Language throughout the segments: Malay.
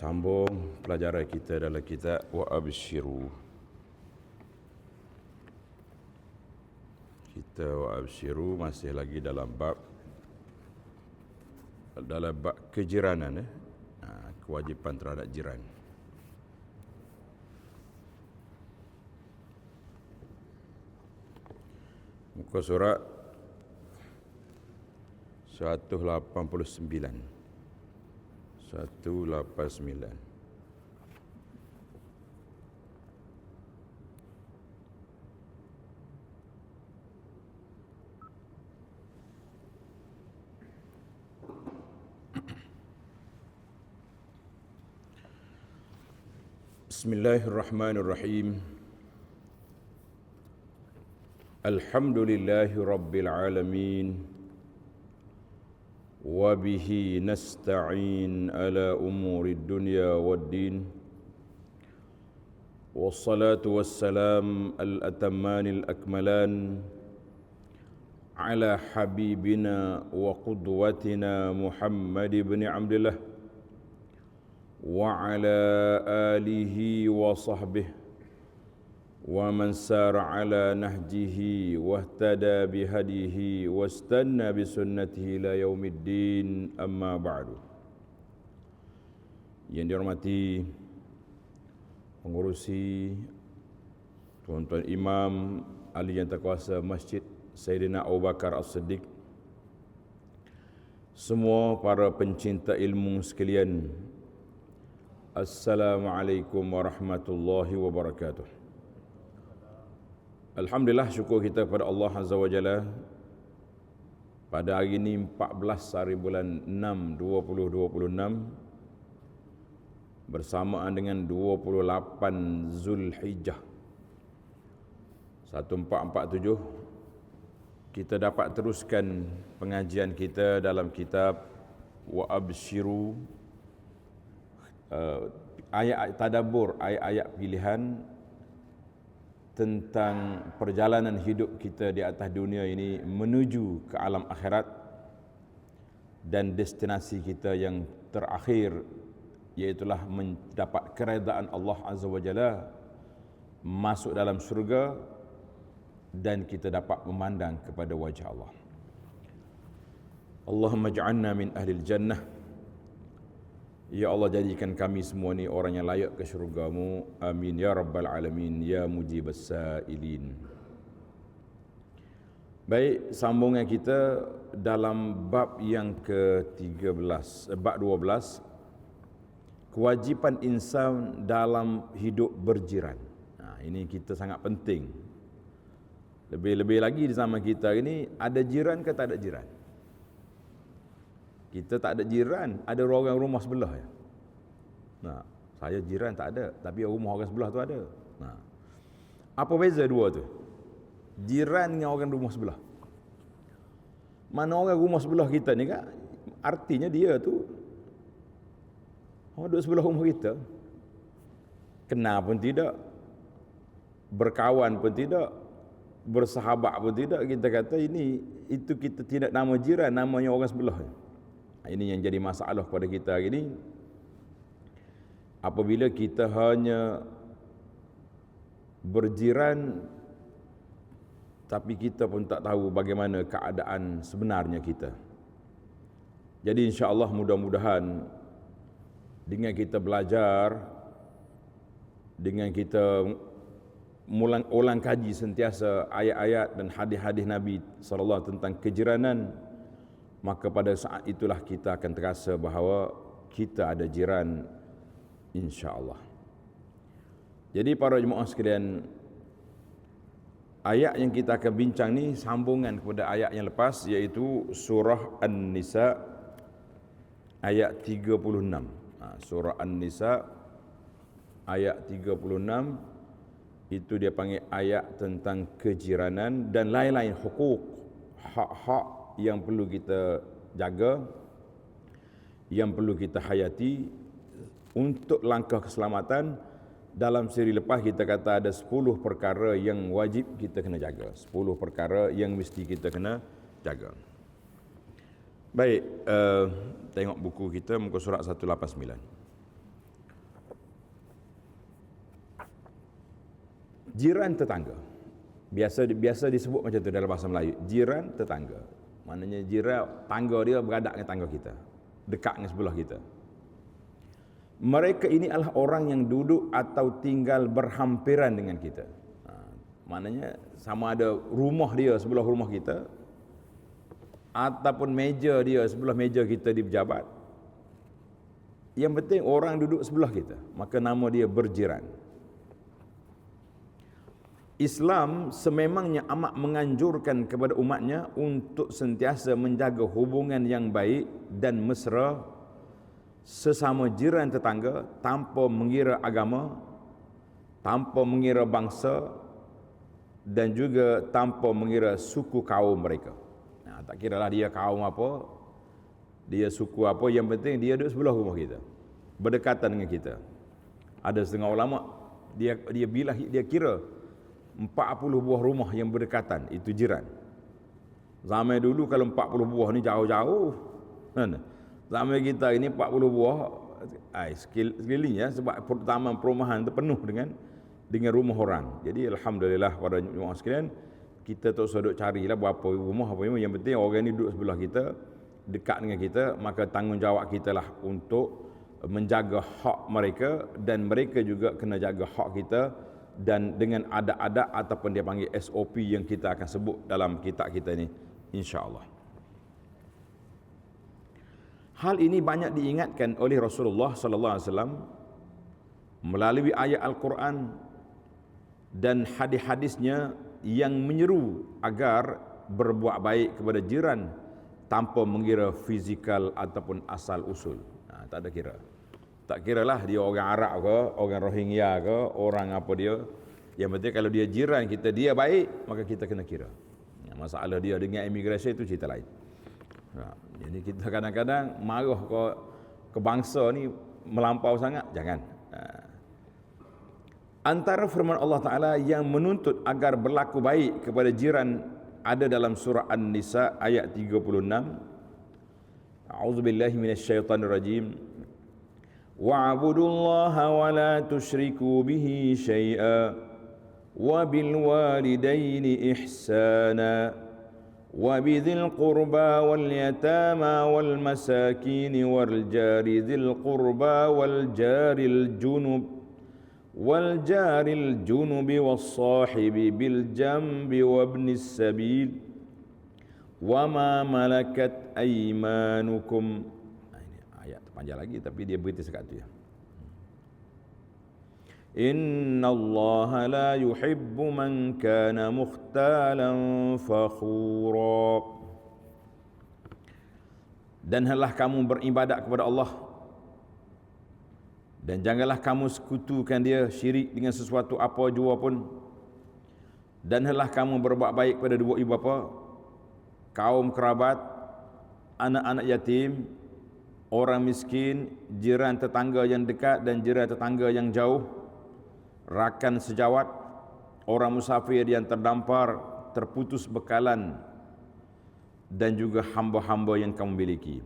Sambung pelajaran kita dalam kitab Wa Abshiru. Kita Wa Abshiru masih lagi dalam bab kejiranan, kewajipan terhadap jiran. Muka surat 189. 189. Bismillahirrahmanirrahim. Alhamdulillahi rabbil alamin. وبه نستعين على أمور الدنيا والدين والصلاة والسلام الأتمان الأكملان على حبيبنا وقدوتنا محمد بن عبد الله وعلى آله وصحبه ومن سار على نهجه واهتدى بهديه واستنى بسنته إلى يوم الدين أما بعد. Yang dihormati pengurusi, tuan-tuan imam, ahli yang terkuasa Masjid Sayyidina Abu Bakar As-Siddiq, semua para pencinta ilmu sekalian, Assalamualaikum warahmatullahi wabarakatuh. Alhamdulillah, syukur kita kepada Allah Azza wa Jalla. Pada hari ini 14 hari bulan 6 2026 bersamaan dengan 28 Zulhijjah 1447, kita dapat teruskan pengajian kita dalam kitab Wa Abshiru, ayat-ayat tadabbur, ayat-ayat pilihan tentang perjalanan hidup kita di atas dunia ini menuju ke alam akhirat dan destinasi kita yang terakhir, iaitulah mendapat keredaan Allah Azza wa Jalla, masuk dalam surga dan kita dapat memandang kepada wajah Allah. Allahumma ja'alna min ahlil jannah. Ya Allah, jadikan kami semua ni orang yang layak ke syurga-Mu. Amin ya rabbal alamin ya mujibas sailin. Baik, sambungan kita dalam bab yang ke-13, bab 12, kewajipan insan dalam hidup berjiran. Ini kita sangat penting. Lebih-lebih lagi di zaman kita ini, ada jiran ke tak ada jiran? Kita tak ada jiran, ada orang rumah sebelah ya. Saya jiran tak ada, tapi rumah orang sebelah tu ada. Apa beza dua tu? Jiran dengan orang rumah sebelah. Mana orang rumah sebelah kita ni kan, artinya dia tu duduk sebelah rumah kita. Kenal pun tidak, berkawan pun tidak, bersahabat pun tidak. Kita kata itu kita tidak nama jiran, namanya orang sebelah. Ini yang jadi masalah kepada kita hari ini. Apabila kita hanya berjiran tapi kita pun tak tahu bagaimana keadaan sebenarnya kita. Jadi insya-Allah, mudah-mudahan dengan kita belajar, dengan kita ulang kaji sentiasa ayat-ayat dan hadis-hadis Nabi sallallahu tentang kejiranan, maka pada saat itulah kita akan terasa bahawa kita ada jiran, insya-Allah. Jadi para jemaah sekalian, ayat yang kita akan bincang ni sambungan kepada ayat yang lepas, iaitu surah An-Nisa ayat 36. Surah An-Nisa ayat 36 itu dia panggil ayat tentang kejiranan dan lain-lain hukuk, hak-hak yang perlu kita jaga, yang perlu kita hayati untuk langkah keselamatan. Dalam siri lepas kita kata ada 10 perkara yang wajib kita kena jaga, 10 perkara yang mesti kita kena jaga. Baik, tengok buku kita muka surat 189. Jiran tetangga. Biasa disebut macam tu dalam bahasa Melayu. Jiran tetangga. Maknanya jiran, tangga dia beradak dengan tangga kita. Dekat dengan sebelah kita. Mereka ini adalah orang yang duduk atau tinggal berhampiran dengan kita. Maknanya sama ada rumah dia sebelah rumah kita ataupun meja dia sebelah meja kita di pejabat. Yang penting orang duduk sebelah kita, maka nama dia berjiran. Islam sememangnya amat menganjurkan kepada umatnya untuk sentiasa menjaga hubungan yang baik dan mesra sesama jiran tetangga tanpa mengira agama, tanpa mengira bangsa dan juga tanpa mengira suku kaum mereka. Tak kiralah dia kaum apa, dia suku apa, yang penting dia duduk sebelah rumah kita, berdekatan dengan kita. Ada setengah ulama dia kira 40 buah rumah yang berdekatan itu jiran. Zaman dulu kalau 40 buah ni jauh-jauh. Zaman kita ini 40 buah sekeliling ya, sebab taman perumahan itu penuh dengan rumah orang. Jadi alhamdulillah pada jemaah sekalian, kita tak usah duk carilah berapa rumah apa yang penting orang ni duduk sebelah kita, dekat dengan kita, maka tanggungjawab kita lah untuk menjaga hak mereka dan mereka juga kena jaga hak kita, dan dengan adat-adat ataupun dia panggil SOP yang kita akan sebut dalam kitab kita ni insya-Allah. Hal ini banyak diingatkan oleh Rasulullah sallallahu alaihi wasallam melalui ayat Al-Quran dan hadis-hadisnya yang menyeru agar berbuat baik kepada jiran tanpa mengira fizikal ataupun asal usul. Tak ada kira. Tak kiralah dia orang Arab ke, orang Rohingya ke, orang apa dia. Yang penting kalau dia jiran kita, dia baik, maka kita kena kira. Masalah dia dengan imigrasi itu cerita lain. Jadi kita kadang-kadang marah ke bangsa ni melampau sangat, jangan. Antara firman Allah Ta'ala yang menuntut agar berlaku baik kepada jiran ada dalam surah An-Nisa ayat 36. A'udzubillahi minasyaitonirrajim. Wa'budullaha wa la tusyriku bihi syai'a wa bil walidaini ihsana wa bidzil qurba wal yatama wal masakin wal jari dzil qurba wal jaril junub والجار الجنب والصاحب بالجنب وابن السبيل وما ملكت أيمانكم. Ini ayat panjang lagi tapi dia beritahu sekat tu ya. Innallaha la yuhibbu man kana mukhtalan fakhura. Dan hendaklah kamu beribadat kepada Allah, dan janganlah kamu sekutukan dia syirik dengan sesuatu apa jua pun. Dan hendaklah kamu berbuat baik kepada dua ibu bapa, kaum kerabat, anak-anak yatim, orang miskin, jiran tetangga yang dekat dan jiran tetangga yang jauh, rakan sejawat, orang musafir yang terdampar, terputus bekalan, dan juga hamba-hamba yang kamu miliki.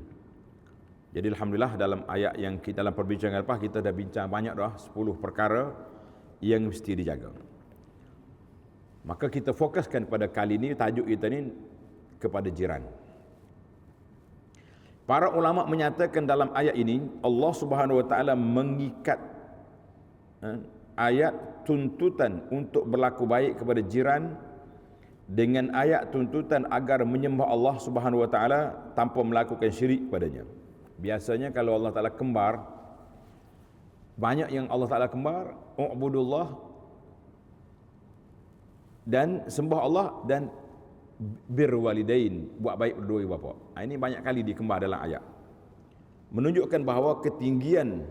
Jadi alhamdulillah dalam ayat yang kita dalam perbincangan lepas kita dah bincang banyak dah 10 perkara yang mesti dijaga. Maka kita fokuskan pada kali ini tajuk kita ni kepada jiran. Para ulama menyatakan dalam ayat ini Allah Subhanahu wa taala mengikat ayat tuntutan untuk berlaku baik kepada jiran dengan ayat tuntutan agar menyembah Allah Subhanahu wa taala tanpa melakukan syirik padanya. Biasanya kalau Allah Ta'ala kembar, banyak yang Allah Ta'ala kembar, u'budullah dan sembah Allah dan birwalidain, buat baik berdua ibu bapa. Ini banyak kali dikembar dalam ayat, menunjukkan bahawa ketinggian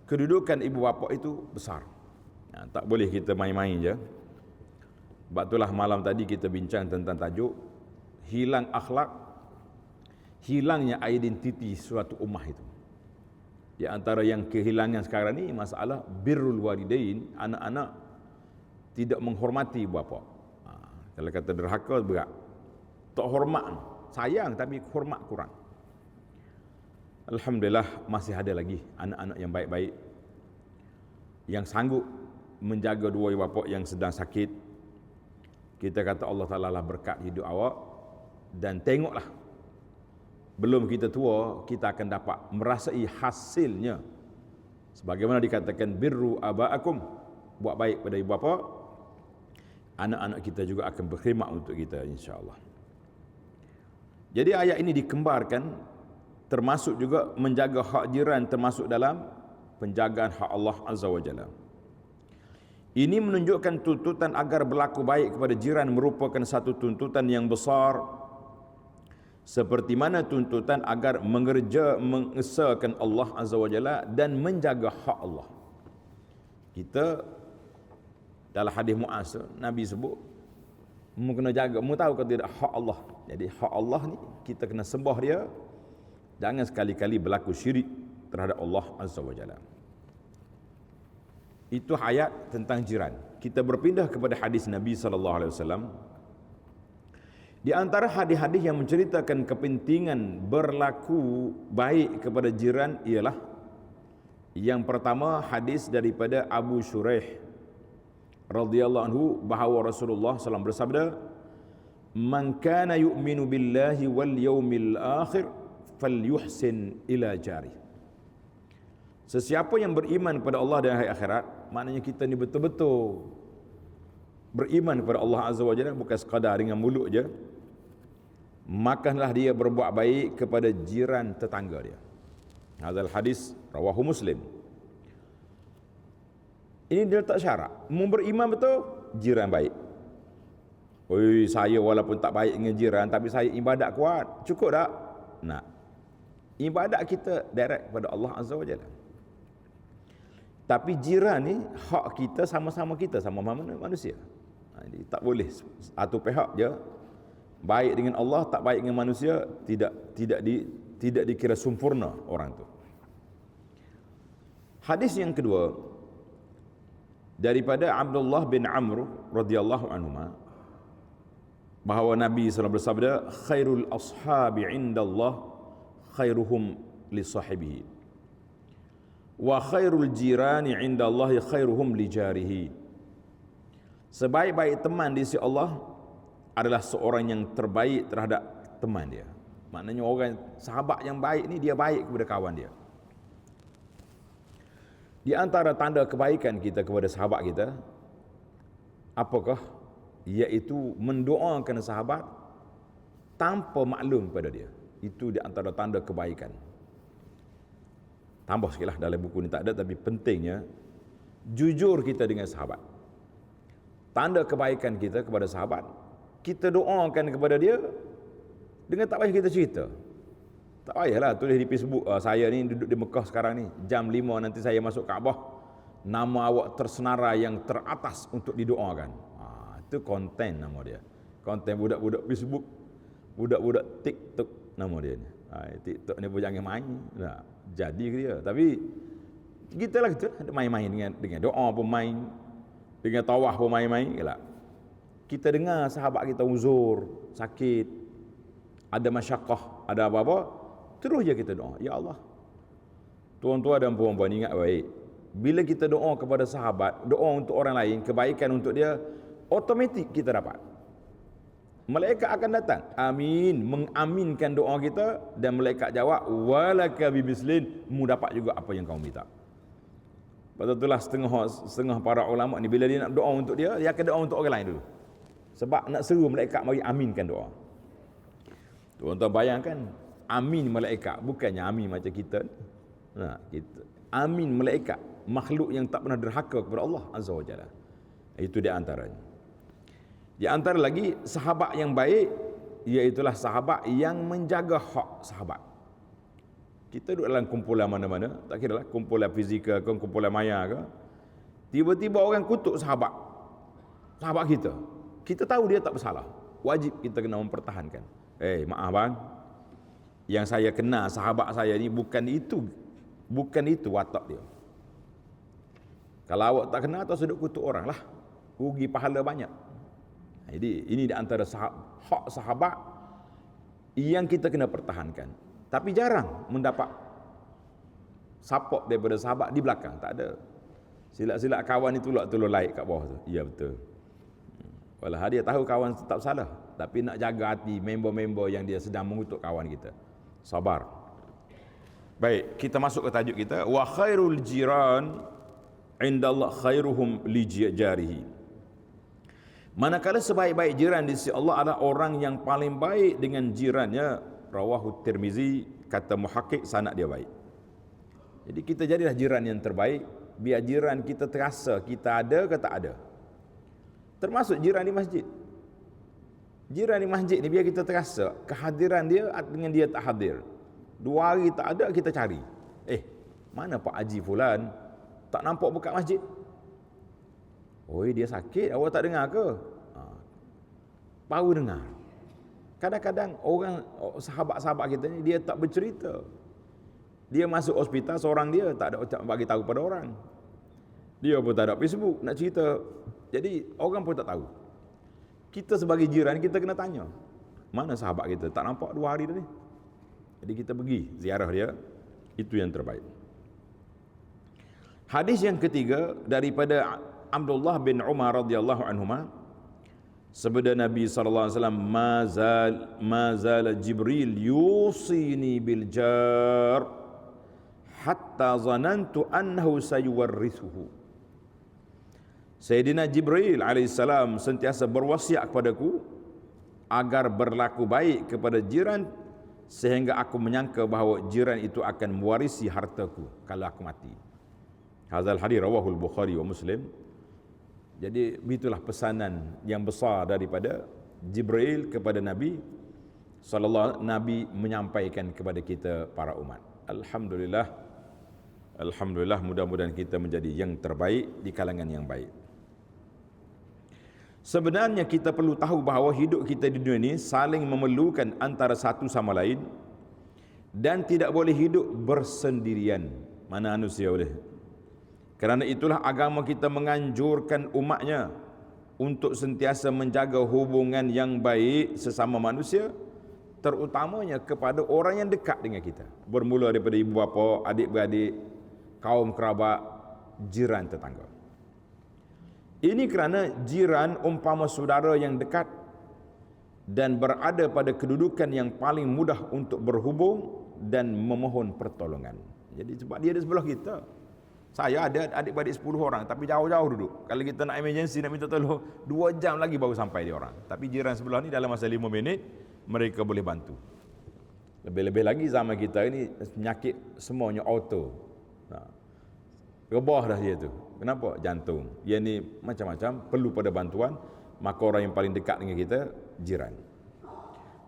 kedudukan ibu bapa itu besar. Tak boleh kita main-main je. Sebab itulah malam tadi kita bincang tentang tajuk hilang akhlak, hilangnya identiti suatu ummah itu. Di antara yang kehilangan sekarang ni masalah birrul walidain, anak-anak tidak menghormati bapa. Kalau kata derhaka berat. Tak hormat, sayang tapi hormat kurang. Alhamdulillah masih ada lagi anak-anak yang baik-baik yang sanggup menjaga dua ibu bapa yang sedang sakit. Kita kata Allah Ta'ala lah berkat hidup awak, dan tengoklah, belum kita tua, kita akan dapat merasai hasilnya. Sebagaimana dikatakan birru aba'akum, buat baik pada ibu bapa, anak-anak kita juga akan berkhidmat untuk kita, insya-Allah. Jadi ayat ini dikembarkan, termasuk juga menjaga hak jiran, termasuk dalam penjagaan hak Allah Azza wa Jalla. Ini menunjukkan tuntutan agar berlaku baik kepada jiran merupakan satu tuntutan yang besar, seperti mana tuntutan agar mengesahkan Allah Azza wa Jalla dan menjaga hak Allah. Kita dalam hadis Muaz, Nabi sebut mu kena jaga, mu tahu ke tidak hak Allah. Jadi hak Allah ni kita kena sembah dia, jangan sekali-kali berlaku syirik terhadap Allah Azza wa Jalla. Itu ayat tentang jiran. Kita berpindah kepada hadis Nabi sallallahu alaihi wasallam. Di antara hadis-hadis yang menceritakan kepentingan berlaku baik kepada jiran ialah yang pertama, hadis daripada Abu Shuraih radhiyallahu anhu bahawa Rasulullah SAW bersabda, "Man kana yu'minu billahi wal yawmil akhir falyuhsin ila jari." Sesiapa yang beriman kepada Allah dan hari akhirat, maknanya kita ni betul-betul beriman kepada Allah Azza wa Jalla, bukan sekadar dengan mulut je, makalah dia berbuat baik kepada jiran tetangga dia. Hadzal hadis rawahu Muslim. Ini dia letak syarat, mu beriman betul, jiran baik. Oi, saya walaupun tak baik dengan jiran, tapi saya ibadat kuat, cukup tak? Nak. Ibadat kita direct kepada Allah Azza wa Jalla. Tapi jiran ni hak kita sama-sama kita, sama manusia. Jadi tak boleh satu pihak je baik dengan Allah, tak baik dengan manusia, tidak dikira sempurna orang tu. Hadis yang kedua daripada Abdullah bin Amr radhiyallahu anhuma bahawa Nabi SAW bersabda, "Khairul ashabi 'indallah khairuhum li sahibihi. Wa khairul jirani 'indallahi khairuhum li jarihi." Sebaik-baik teman di sisi Allah adalah seorang yang terbaik terhadap teman dia. Maknanya orang sahabat yang baik ni dia baik kepada kawan dia. Di antara tanda kebaikan kita kepada sahabat kita, apakah? Iaitu mendoakan sahabat tanpa maklum pada dia. Itu di antara tanda kebaikan. Tambah sikitlah, dalam buku ni tak ada, tapi pentingnya jujur kita dengan sahabat. Tanda kebaikan kita kepada sahabat, kita doakan kepada dia dengan tak payah kita cerita. Tak payahlah tulis di Facebook, saya ni duduk di Mekah sekarang ni, jam 5 nanti saya masuk Kaabah, nama awak tersenarai yang teratas untuk didoakan. Itu konten nama dia. Konten budak-budak Facebook, budak-budak TikTok nama dia ni. TikTok ni pun jangan main. Nah, jadi ke dia. Tapi kita lah kita main-main dengan doa pun main, dengan tawaf pun main-main. Kita dengar sahabat kita uzur, sakit, ada masyakkah, ada apa-apa, terus je kita doa, ya Allah. Tuan-tuan dan puan-puan ingat baik, bila kita doa kepada sahabat, doa untuk orang lain, kebaikan untuk dia, automatik kita dapat. Malaikat akan datang, amin, mengaminkan doa kita, dan malaikat jawab, walaka bibislin, mu dapat juga apa yang kau minta. Betul-betul setengah para ulama ni, bila dia nak doa untuk dia akan doa untuk orang lain dulu. Sebab nak seru malaikat mari aminkan doa. Tuan-tuan bayangkan, amin malaikat, bukannya amin macam kita. Kita amin malaikat, makhluk yang tak pernah derhaka kepada Allah Azza wa Jalla. Itu di antaranya. Di antara lagi sahabat yang baik, iaitulah sahabat yang menjaga hak sahabat. Kita duduk dalam kumpulan mana-mana, tak kira lah kumpulan fizikal ke, kumpulan maya ke, tiba-tiba orang kutuk sahabat kita. Kita tahu dia tak bersalah, wajib kita kena mempertahankan. Maaf bang, yang saya kenal sahabat saya ni bukan itu watak dia. Kalau awak tak kenal, atau sudut kutuk orang lah, rugi pahala banyak. Jadi ini di antara hak sahabat yang kita kena pertahankan. Tapi jarang mendapat support daripada sahabat di belakang, tak ada. Silap-silap kawan itu lah tolong like kat bawah tu. Ya betul. Walau dia tahu kawan tetap salah, tapi nak jaga hati member-member yang dia sedang mengutuk kawan kita. Sabar. Baik, kita masuk ke tajuk kita. Wa khairul jiran indallah khairuhum li jarihi. Manakala sebaik-baik jiran di sisi Allah adalah orang yang paling baik dengan jirannya. Rawahu Tirmizi, kata muhakkik sanad dia baik. Jadi kita jadilah jiran yang terbaik, biar jiran kita terasa kita ada ke tak ada. Termasuk jiran di masjid. Jiran di masjid ni biar kita terasa kehadiran dia dengan dia tak hadir. 2 hari tak ada, kita cari. Mana Pak Haji Fulan? Tak nampak buka masjid. Oi, dia sakit, awak tak dengar ke? Baru dengar. Kadang-kadang orang sahabat-sahabat kita ni dia tak bercerita. Dia masuk hospital seorang dia, tak ada bagi tahu pada orang. Dia pun tak ada Facebook nak cerita. Jadi orang pun tak tahu. Kita sebagai jiran kita kena tanya. Mana sahabat kita? Tak nampak 2 hari tadi. Jadi kita pergi ziarah dia. Itu yang terbaik. Hadis yang ketiga daripada Abdullah bin Umar radhiyallahu anhuma, sabda Nabi sallallahu alaihi wasallam, ma zala Jibril yusini bil jar hatta zanantu annahu sayuwarrithuhu. Sayyidina Jibril alaihissalam sentiasa berwasiat kepadaku agar berlaku baik kepada jiran, sehingga aku menyangka bahawa jiran itu akan mewarisi hartaku kalau aku mati. Hadzal hadis rawahul Bukhari wa Muslim. Jadi itulah pesanan yang besar daripada Jibril kepada Nabi sallallahu alaihi wasallam. Nabi menyampaikan kepada kita para umat. Alhamdulillah, mudah-mudahan kita menjadi yang terbaik di kalangan yang baik. Sebenarnya kita perlu tahu bahawa hidup kita di dunia ini saling memerlukan antara satu sama lain dan tidak boleh hidup bersendirian. Mana manusia boleh. Kerana itulah agama kita menganjurkan umatnya untuk sentiasa menjaga hubungan yang baik sesama manusia, terutamanya kepada orang yang dekat dengan kita. Bermula daripada ibu bapa, adik-beradik, kaum kerabat, jiran tetangga. Ini kerana jiran umpama saudara yang dekat dan berada pada kedudukan yang paling mudah untuk berhubung dan memohon pertolongan. Jadi sebab dia ada sebelah kita. Saya ada adik-beradik 10 orang tapi jauh-jauh duduk. Kalau kita nak emergency, nak minta tolong, 2 jam lagi baru sampai dia orang. Tapi jiran sebelah ni dalam masa 5 minit mereka boleh bantu. Lebih-lebih lagi zaman kita ini penyakit semuanya auto. Rebah dah dia tu. Kenapa? Jantung. Dia ni macam-macam perlu pada bantuan, maka orang yang paling dekat dengan kita jiran.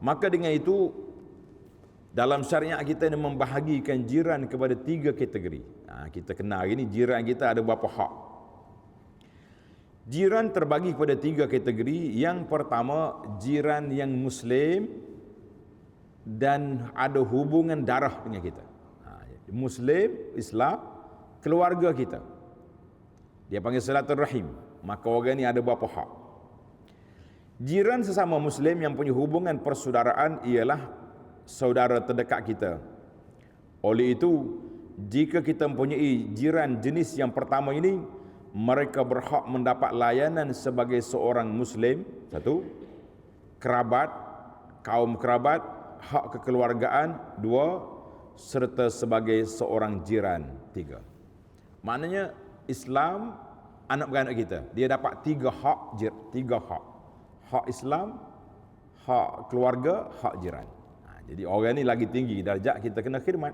Maka dengan itu dalam syariat kita ini membahagikan jiran kepada 3 kategori. Kita kenal hari ni jiran kita ada berapa hak. Jiran terbagi kepada 3 kategori. Yang pertama, jiran yang Muslim dan ada hubungan darah dengan kita. Muslim, Islam, keluarga kita. Dia panggil silaturahim. Maka orang ni ada berapa hak. Jiran sesama Muslim yang punya hubungan persaudaraan ialah saudara terdekat kita. Oleh itu, jika kita mempunyai jiran jenis yang pertama ini, mereka berhak mendapat layanan sebagai seorang Muslim. 1. Kerabat, kaum kerabat, hak kekeluargaan. 2. Serta sebagai seorang jiran. 3. Maknanya Islam, anak beranak kita, dia dapat 3 hak. 3 hak. Hak Islam, hak keluarga, hak jiran. Jadi orang ni lagi tinggi darjat, kita kena khidmat.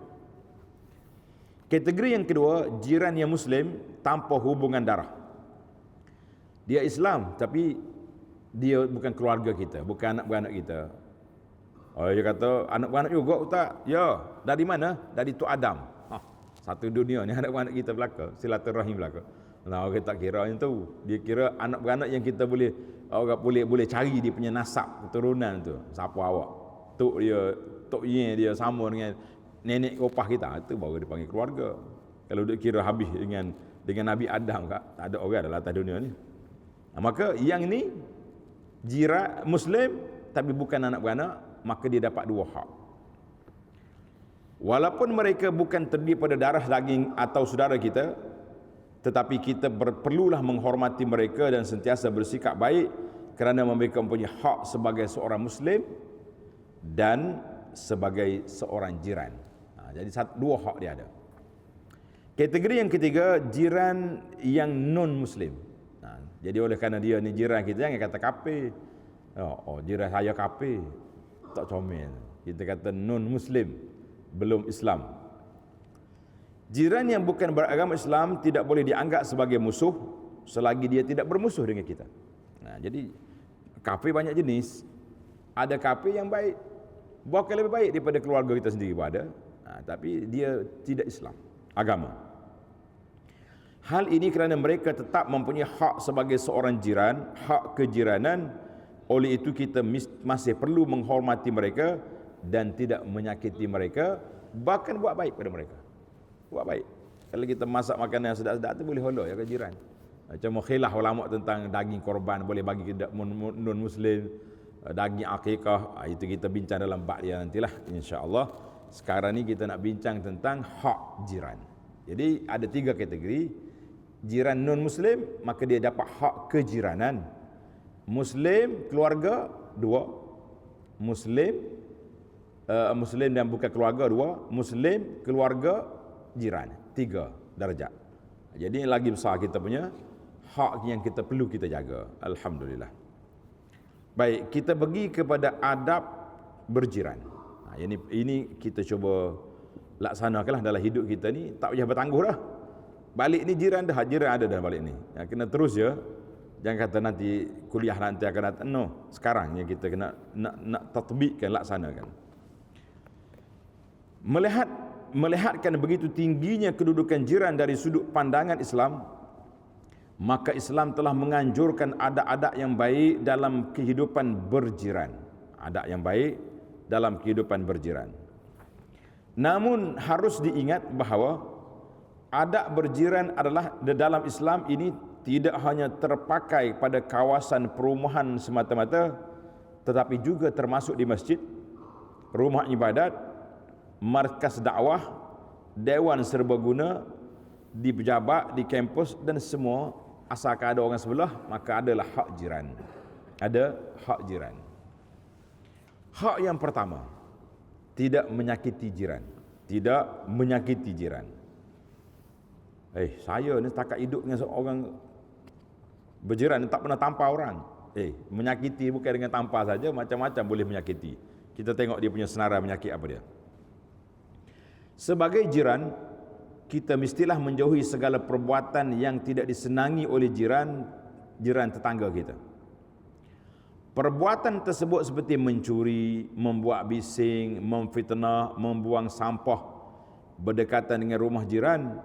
Kategori yang kedua, jiran yang Muslim tanpa hubungan darah. Dia Islam tapi dia bukan keluarga kita, bukan anak beranak kita. Dia kata anak beranak juga Ustaz. Ya, dari mana? Dari Tok Adam. Satu dunia ni anak beranak kita belaka, silaturahim belaka. Orang tak kira yang tu. Dia kira anak beranak yang kita boleh boleh cari dia punya nasab keturunan tu. Siapa awak? Tok dia, tok yin dia sama dengan nenek opah kita, itu baru dipanggil keluarga. Kalau dia kira habis dengan Nabi Adam, tak ada orang dalam atas dunia ni. Maka yang ni jiran Muslim tapi bukan anak beranak, maka dia dapat 2 hak. Walaupun mereka bukan terdiri pada darah daging atau saudara kita, Tetapi kita perlulah menghormati mereka dan sentiasa bersikap baik kerana mereka mempunyai hak sebagai seorang Muslim dan sebagai seorang jiran. Jadi dua hak dia ada. Kategori yang ketiga, jiran yang non-Muslim. Jadi oleh kerana dia ni jiran kita, jangan kata kafir. Jiran saya kafir. Tak comel. Kita kata non-Muslim, belum Islam. Jiran yang bukan beragama Islam tidak boleh dianggap sebagai musuh selagi dia tidak bermusuh dengan kita. Jadi kafir banyak jenis. Ada kafir yang baik, bahkan lebih baik daripada keluarga kita sendiri pun ada. Tapi dia tidak Islam agama. Hal ini kerana mereka tetap mempunyai hak sebagai seorang jiran, hak kejiranan. Oleh itu kita masih perlu menghormati mereka dan tidak menyakiti mereka, bahkan buat baik pada mereka. Buat baik. Kalau kita masak makanan yang sedap-sedap tu boleh holok ya ke jiran. Macam khilaf ulama tentang daging korban boleh bagi non-Muslim, daging akikah, itu kita bincang dalam bab dia nantilah insya-Allah. Sekarang ni kita nak bincang tentang hak jiran. Jadi ada 3 kategori. Jiran non-Muslim, maka dia dapat hak kejiranan. Muslim, keluarga, 2. Muslim dan bukan keluarga, 2. Muslim, keluarga, jiran, 3 darjat. Jadi lagi besar kita punya hak yang kita perlu kita jaga. Alhamdulillah. Baik, kita pergi kepada adab berjiran. Ini kita cuba laksanakanlah dalam hidup kita ni, tak payah bertangguh dah. Balik ni jiran dah, jiran ada dah balik ni. Kena terus je. Jangan kata nanti kuliah nanti akan datang. No, sekarang yang kita kena nak tatbikkan, laksanakan. Melihatkan begitu tingginya kedudukan jiran dari sudut pandangan Islam, maka Islam telah menganjurkan adab-adab yang baik dalam kehidupan berjiran. Adab yang baik dalam kehidupan berjiran. Namun harus diingat bahawa adab berjiran adalah dalam Islam ini tidak hanya terpakai pada kawasan perumahan semata-mata, tetapi juga termasuk di masjid, rumah ibadat, markas dakwah, dewan serbaguna, di pejabat, di kampus dan semua. Asalkan ada orang sebelah, maka adalah hak jiran. Ada hak jiran. Hak yang pertama, tidak menyakiti jiran. Tidak menyakiti jiran. Saya ni setakat hidup dengan seorang berjiran, tak pernah tampar orang. Menyakiti bukan dengan tampar saja, macam-macam boleh menyakiti. Kita tengok dia punya senarai menyakit apa dia. Sebagai jiran, kita mestilah menjauhi segala perbuatan yang tidak disenangi oleh jiran tetangga kita. Perbuatan tersebut seperti mencuri, membuat bising, memfitnah, membuang sampah berdekatan dengan rumah jiran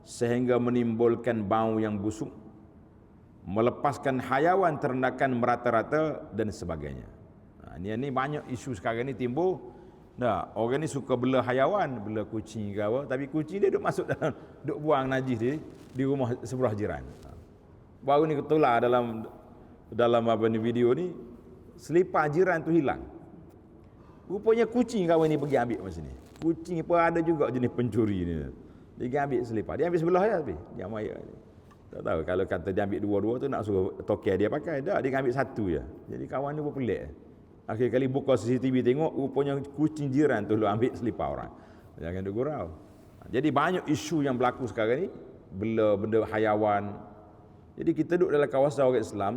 sehingga menimbulkan bau yang busuk, melepaskan haiwan ternakan merata-rata dan sebagainya. Ini banyak isu sekarang ni timbul. Orang ni suka bela haiwan, bela kucing ke apa, tapi kucing dia duk masuk dalam, duk buang najis di rumah sebelah jiran. Baru ni ketular dalam apa ni video ni, selipar jiran tu hilang. Rupanya kucing kawan ni pergi ambil masa ni. Kucing pun ada juga jenis pencuri ni. Dia ambil selipar. Dia ambil sebelah je tapi. Dia maya ni. Tak tahu kalau kata dia ambil dua-dua tu nak suruh tokel dia pakai. Tak, dia ambil satu je. Jadi kawan ni pun pelik. Akhir kali buka CCTV tengok, rupanya kucing jiran tu ambil selipar orang. Jangan duk gurau. Jadi banyak isu yang berlaku sekarang ni, benda haiwan. Jadi kita duduk dalam kawasan orang Islam,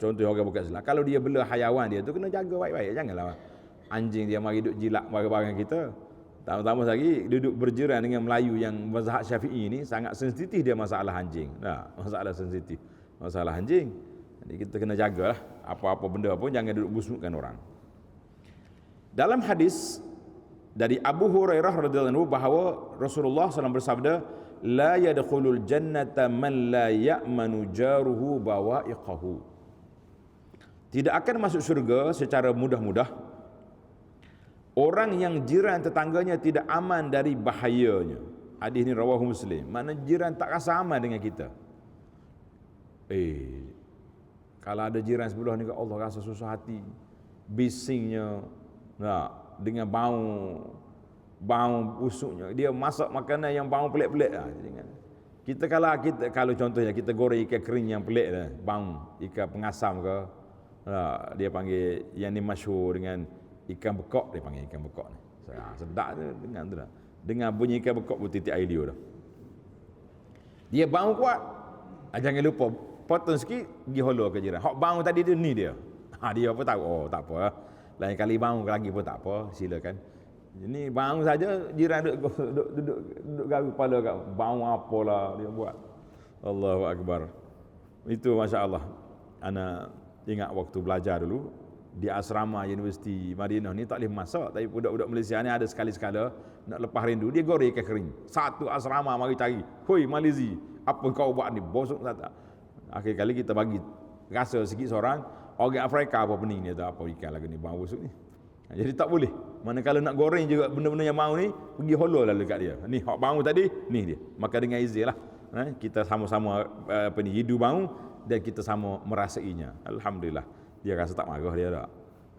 contoh orang bukan Islam, kalau dia bela haiwan dia tu kena jaga baik-baik. Janganlah anjing dia mari duduk jilat barang-barang kita. Tambah-tambah lagi duduk berjiran dengan Melayu yang mazhab Syafi'i ni sangat sensitif dia masalah anjing. Masalah sensitif. Masalah anjing. Jadi kita kena jagalah apa-apa benda pun jangan duduk busukkan orang. Dalam hadis dari Abu Hurairah radhiyallahu anhu bahawa Rasulullah SAW bersabda, la yadkhulul jannata man la ya'manu jaruhu bawa'iqahu. Tidak akan masuk syurga secara mudah-mudah orang yang jiran tetangganya tidak aman dari bahayanya. Hadis ini rawahu Muslim. Makna jiran tak rasa aman dengan kita. Kalau ada jiran sebelah ni, Allah rasa susah hati, bisingnya, dengan bau busuknya, dia masak makanan yang bau pelik-pelik. Kalau contohnya kita goreng ikan kering yang pelik dah, ikan pengasam ke, dia panggil yang ni masyhur dengan ikan bekok, dia panggil ikan bekok ni. Sedap tu dengan tu dah. Dengan bunyi ikan bekok titik air liur dah. Dia bau kuat. Jangan lupa potong sikit pergi hollow ke jiran. Hak bau tadi tu ni dia. Dia apa tahu? Oh, tak apa. Lain kali bau lagi pun tak apa, silakan. Ini bau saja jiran duduk garu kepala kat bau apalah dia buat. Allahu akbar. Itu masya-Allah. Ana ingat waktu belajar dulu di asrama Universiti Madinah ni tak boleh masak, tapi budak-budak Malaysia ni ada sekali-sekala nak lepas rindu dia goreng ikan kering. Satu asrama mari cari. Hoi Malizi, apa kau buat ni? Bosok tak. Akhir kali kita bagi rasa sikit seorang, orang Afrika apa pening dia tak apa ikan lagi ni bau busuk ni. Jadi tak boleh. Manakala nak goreng juga benda-benda yang bau ni, pergi hollow lah dekat dia. Ni hak bau tadi, ni dia. Maka dengan izin lah. Kita sama-sama hidu bau dan kita sama merasainya. Alhamdulillah. Dia rasa tak marah dia tak.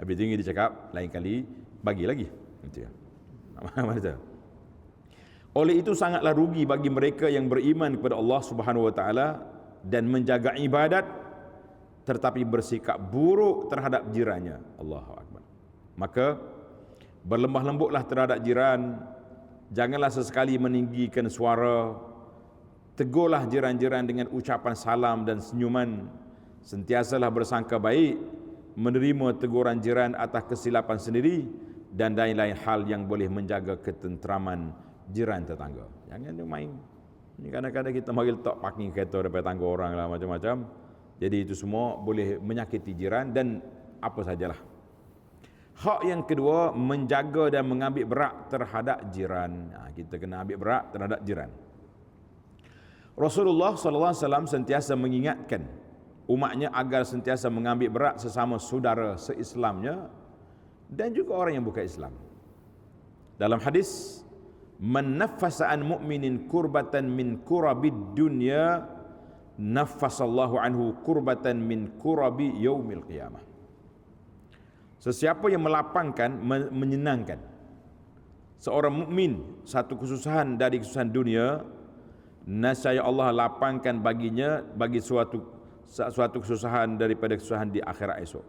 Habis tinggi dia cakap, lain kali bagi lagi. Itu ya. Oleh itu sangatlah rugi bagi mereka yang beriman kepada Allah Subhanahu Wa Taala dan menjaga ibadat tetapi bersikap buruk terhadap jirannya. Allahu Akbar. Maka berlemah lembutlah terhadap jiran, janganlah sesekali meninggikan suara, tegurlah jiran-jiran dengan ucapan salam dan senyuman, sentiasalah bersangka baik, menerima teguran jiran atas kesilapan sendiri dan lain-lain hal yang boleh menjaga ketenteraman jiran tetangga. Jangan dia main. Ini kadang-kadang kita mari letak parking kereta depan tangga orang lah macam-macam. Jadi itu semua boleh menyakiti jiran dan apa sajalah. Hak yang kedua, menjaga dan mengambil berat terhadap jiran. Kita kena ambil berat terhadap jiran. Rasulullah SAW sentiasa mengingatkan umatnya agar sentiasa mengambil berat sesama saudara se-Islamnya dan juga orang yang bukan Islam. Dalam hadis, man naffasa an mu'minin kurbatan min kurabid dunya naffasallahu anhu kurbatan min kurabi yaumil qiyamah. Sesiapa yang melapangkan, menyenangkan seorang mukmin satu kesusahan dari kesusahan dunia, nescaya Allah lapangkan baginya bagi suatu kesusahan daripada kesusahan di akhirat esok.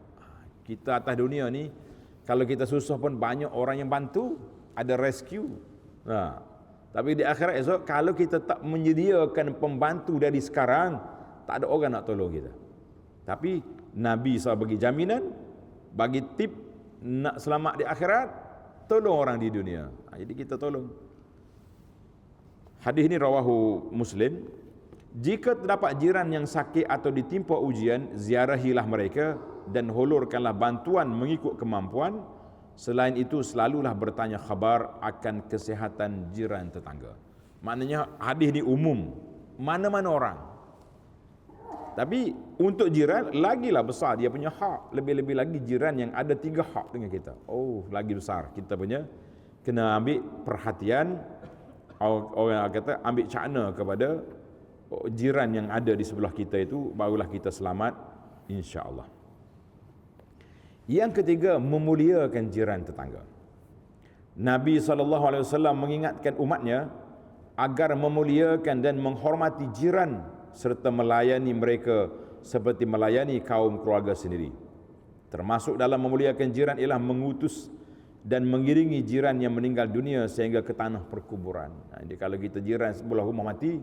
Kita atas dunia ni kalau kita susah pun banyak orang yang bantu, ada rescue. Tapi di akhirat esok kalau kita tak menyediakan pembantu dari sekarang, tak ada orang nak tolong kita. Tapi Nabi SAW bagi jaminan, bagi tip nak selamat di akhirat, tolong orang di dunia. Jadi kita tolong. Hadis ini rawahu Muslim. Jika terdapat jiran yang sakit atau ditimpa ujian, ziarahilah mereka dan hulurkanlah bantuan mengikut kemampuan. Selain itu selalulah bertanya khabar akan kesihatan jiran tetangga. Maknanya hadis ini umum, mana-mana orang. Tapi untuk jiran lagilah besar dia punya hak. Lebih-lebih lagi jiran yang ada 3 hak dengan kita. Oh, lagi besar kita punya kena ambil perhatian. Orang kata ambil cakna kepada jiran yang ada di sebelah kita itu, barulah kita selamat insya-Allah. Yang ketiga, memuliakan jiran tetangga. Nabi SAW mengingatkan umatnya agar memuliakan dan menghormati jiran serta melayani mereka seperti melayani kaum keluarga sendiri. Termasuk dalam memuliakan jiran ialah mengutus dan mengiringi jiran yang meninggal dunia sehingga ke tanah perkuburan. Jadi kalau kita jiran sebelah rumah mati,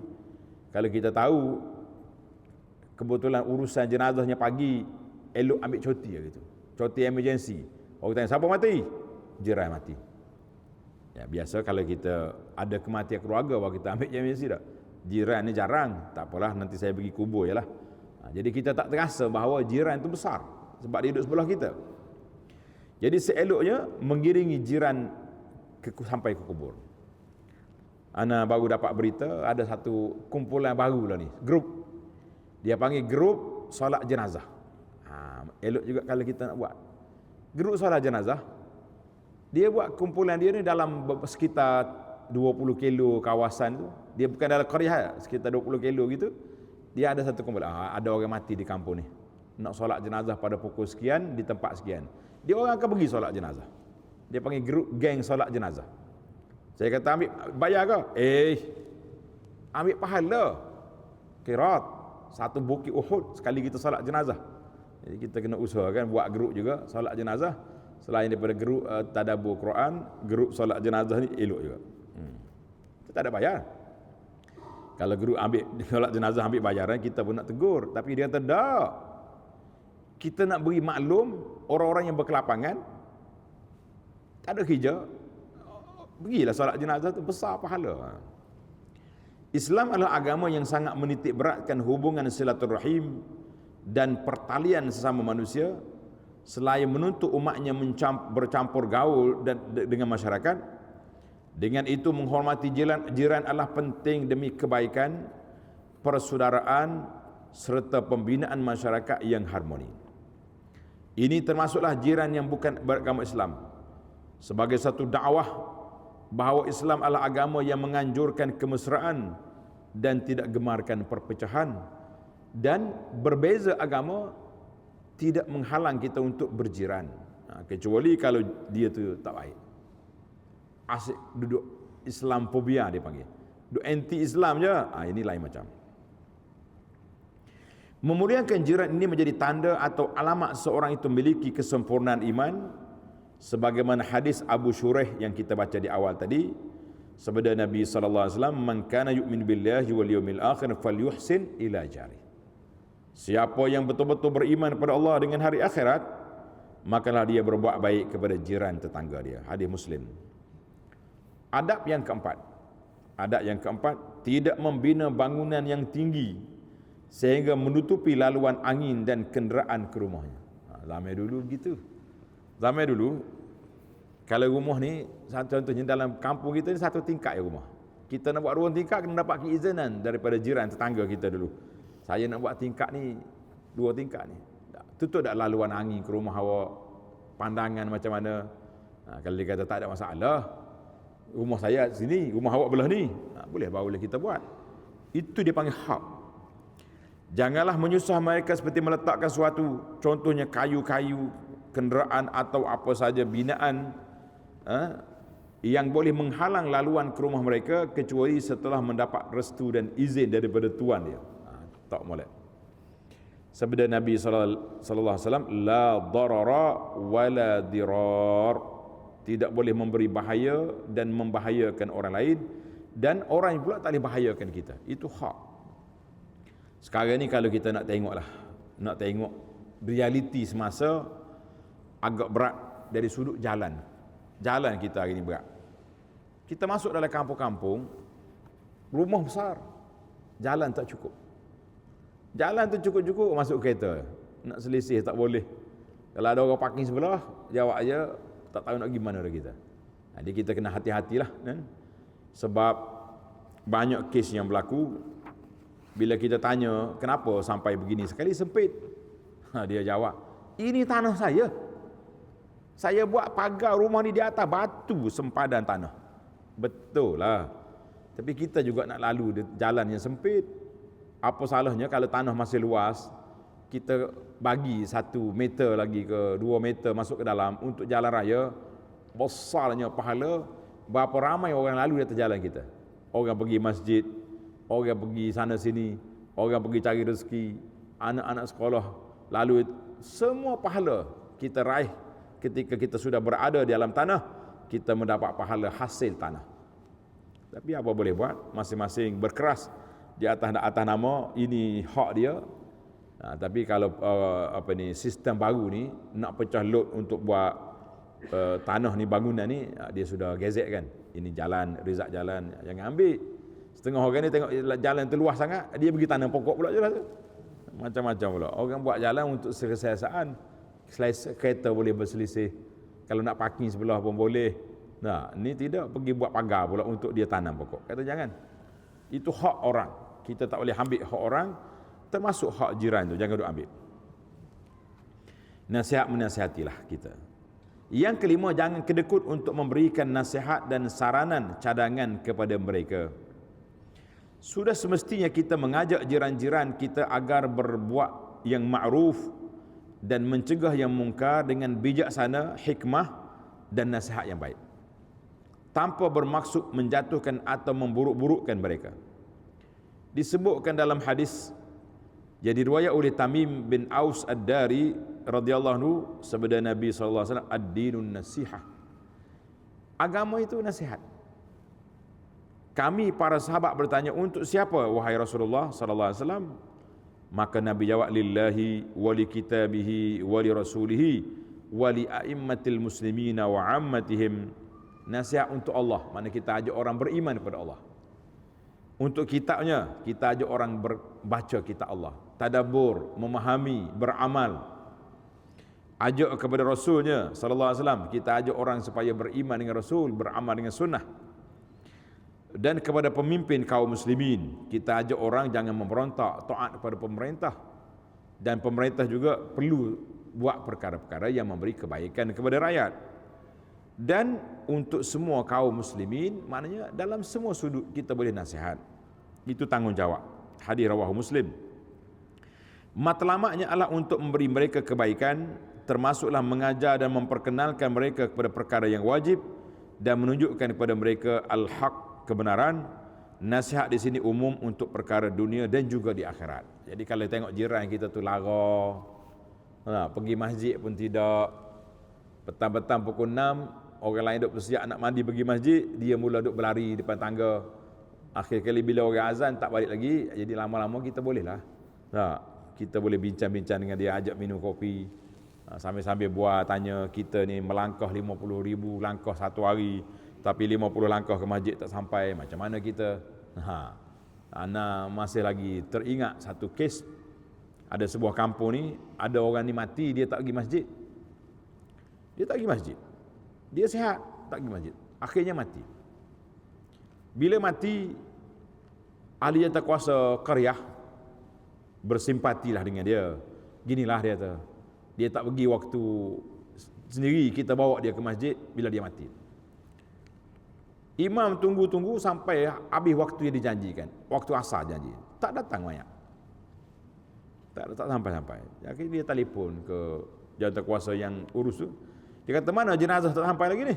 kalau kita tahu kebetulan urusan jenazahnya pagi, elok ambil cuti gitu. Cuti emergency. Orang tanya siapa mati? Jiran mati. Ya, biasa kalau kita ada kematian keluarga baru kita ambil emergency tak. Jiran ni jarang, tak apalah nanti saya pergi kubur jelah. Jadi kita tak terasa bahawa jiran itu besar sebab dia duduk sebelah kita. Jadi seeloknya mengiringi jiran sampai ke kubur. Ana baru dapat berita ada satu kumpulan baru lah ni, grup. Dia panggil grup solat jenazah. Elok juga kalau kita nak buat grup solat jenazah. Dia buat kumpulan dia ni dalam sekitar 20 kilo kawasan tu. Dia bukan dalam qaryah, sekitar 20 kilo gitu. Dia ada satu kumpulan, ada orang mati di kampung ni, nak solat jenazah pada pukul sekian di tempat sekian. Dia orang akan pergi solat jenazah. Dia panggil grup geng solat jenazah. Saya kata ambil bayar ke? ambil pahala qirat satu bukit Uhud sekali kita solat jenazah. Jadi kita kena usahakan buat geruk juga solat jenazah. Selain daripada geruk tadabbur Quran, geruk solat jenazah ni elok juga. Kita tak ada bayar. Kalau geruk ambil solat jenazah ambil bayaran, kita pun nak tegur, tapi dia kata tak. Kita nak beri maklum orang-orang yang berkelapangan, tak ada kerja, pergilah solat jenazah tu, besar pahala. Islam adalah agama yang sangat menitik beratkan hubungan silaturahim dan pertalian sesama manusia, selain menuntut umatnya bercampur gaul dengan masyarakat. Dengan itu menghormati jiran adalah penting demi kebaikan, persaudaraan serta pembinaan masyarakat yang harmoni. Ini termasuklah jiran yang bukan beragama Islam, sebagai satu dakwah bahawa Islam adalah agama yang menganjurkan kemesraan dan tidak gemarkan perpecahan, dan berbeza agama tidak menghalang kita untuk berjiran, kecuali kalau dia tu tak baik, asyik duduk Islamphobia dia panggil, duduk anti Islam je, ini lain macam. Memuliakan jiran ini menjadi tanda atau alamat seorang itu memiliki kesempurnaan iman, sebagaimana hadis Abu Shuraih yang kita baca di awal tadi, sabda Nabi sallallahu alaihi wasallam, "Man kana yu'min billahi wal yawmil akhir falyuhsin ila jari." Siapa yang betul-betul beriman kepada Allah dengan hari akhirat, makalah dia berbuat baik kepada jiran tetangga dia. Hadis Muslim. Adab yang keempat, tidak membina bangunan yang tinggi sehingga menutupi laluan angin dan kenderaan ke rumahnya. Zaman dulu begitu. Zaman dulu, kalau rumah ni, contohnya dalam kampung kita ni satu tingkat je rumah. Kita nak buat 2 tingkat, kena dapat keizinan daripada jiran tetangga kita dulu. Saya nak buat tingkat ni, 2 tingkat ni. Tutup tak laluan angin ke rumah awak, pandangan macam mana. Kalau dia kata tak ada masalah, rumah saya sini, rumah awak belah ni, boleh, barulah kita buat. Itu dia panggil hak. Janganlah menyusah mereka seperti meletakkan suatu, contohnya kayu-kayu, kenderaan atau apa saja binaan yang boleh menghalang laluan ke rumah mereka, kecuali setelah mendapat restu dan izin daripada tuan dia. Tak boleh. Sabda Nabi sallallahu alaihi wasallam, la darara wala dirar. Tidak boleh memberi bahaya dan membahayakan orang lain, dan orang pula tak boleh bahayakan kita. Itu hak. Sekarang ni kalau kita nak tengok realiti semasa, agak berat dari sudut jalan kita hari ni berat. Kita masuk dalam kampung-kampung, rumah besar, jalan tak cukup. Jalan tu cukup-cukup masuk kereta, nak selisih tak boleh. Kalau ada orang parking sebelah, jawab aja, tak tahu nak gimana dah kita. Jadi kita kena hati-hatilah, kan? Sebab banyak kes yang berlaku. Bila kita tanya kenapa sampai begini, sekali sempit, dia jawab, ini tanah saya buat pagar rumah ni di atas batu sempadan tanah. Betul lah, tapi kita juga nak lalu jalan yang sempit. Apa salahnya kalau tanah masih luas, kita bagi 1 meter lagi ke 2 meter masuk ke dalam untuk jalan raya. Besarnya pahala. Berapa ramai orang lalu di atas jalan kita, orang pergi masjid, orang pergi sana sini, orang pergi cari rezeki, anak-anak sekolah, lalu semua pahala kita raih ketika kita sudah berada di dalam tanah, kita mendapat pahala hasil tanah. Tapi apa boleh buat, masing-masing berkeras di atas nama ini hak dia. Tapi kalau sistem baru ni nak pecah load untuk buat tanah ni, bangunan ni, dia sudah gazet kan, ini jalan, rizak jalan, jangan ambil. Setengah orang ni tengok jalan tu luas sangat, dia pergi tanam pokok pula je lah tu. Macam-macam pula. Orang buat jalan untuk selesaian, kereta boleh berselisih, kalau nak parking sebelah pun boleh. Nah, ni tidak pergi buat pagar pula untuk dia tanam pokok. Kata jangan. Itu hak orang. Kita tak boleh ambil hak orang, termasuk hak jiran tu, jangan duk ambil. Nasihat menasihatilah kita. Yang kelima, jangan kedekut untuk memberikan nasihat dan saranan cadangan kepada mereka. Sudah semestinya kita mengajak jiran-jiran kita agar berbuat yang ma'ruf dan mencegah yang mungkar dengan bijaksana, hikmah dan nasihat yang baik, tanpa bermaksud menjatuhkan atau memburuk-burukkan mereka. Disebutkan dalam hadis yang diriwayat oleh Tamim bin Aus Ad-Dari radhiyallahu anhu, sabda Nabi sallallahu alaihi wasallam, ad-dinun nasihah. Agama itu nasihat. Kami para sahabat bertanya, untuk siapa wahai Rasulullah sallallahu alaihi wasallam? Maka Nabi jawab, lillahi wa li kitabihi wa li rasulihi wa li a'immatil muslimina wa ammatihim. Nasihat untuk Allah, mana kita ajak orang beriman kepada Allah. Untuk kitabnya, kita ajak orang baca kitab Allah, tadabbur, memahami, beramal. Ajak kepada Rasulnya sallallahu alaihi wasallam, kita ajak orang supaya beriman dengan Rasul, beramal dengan sunnah. Dan kepada pemimpin kaum muslimin, kita ajak orang jangan memberontak, taat kepada pemerintah. Dan pemerintah juga perlu buat perkara-perkara yang memberi kebaikan kepada rakyat. Dan untuk semua kaum muslimin, maknanya dalam semua sudut kita boleh nasihat. Itu tanggungjawab. Hadis rawahu Muslim. Matlamatnya adalah untuk memberi mereka kebaikan, termasuklah mengajar dan memperkenalkan mereka kepada perkara yang wajib dan menunjukkan kepada mereka al-haq, kebenaran. Nasihat di sini umum untuk perkara dunia dan juga di akhirat. Jadi kalau tengok jiran kita tu lara, pergi masjid pun tidak, petang-petang pukul 6 orang lain duk bersiap nak mandi pergi masjid, dia mula duk berlari depan tangga. Akhir kali bila orang azan tak balik lagi, jadi lama-lama kita boleh lah. Kita boleh bincang-bincang dengan dia, ajak minum kopi, sambil-sambil buat tanya, kita ni melangkah 50,000 langkah satu hari, tapi 50 langkah ke masjid tak sampai, macam mana kita? Ana masih lagi teringat satu kes, ada sebuah kampung ni, ada orang ni mati, dia tak pergi masjid. Dia tak pergi masjid. Dia sihat, tak pergi masjid. Akhirnya mati. Bila mati, ahli jawatan kuasa qaryah bersimpatilah dengan dia. Ginilah dia tu. Dia tak pergi waktu sendiri, kita bawa dia ke masjid bila dia mati. Imam tunggu-tunggu sampai habis waktu yang dijanjikan, waktu asar janji. Tak datang mayat. Tak sampai-sampai. Jadi dia telefon ke jawatan kuasa yang urus tu. Dia kata, mana jenazah tak sampai lagi ni?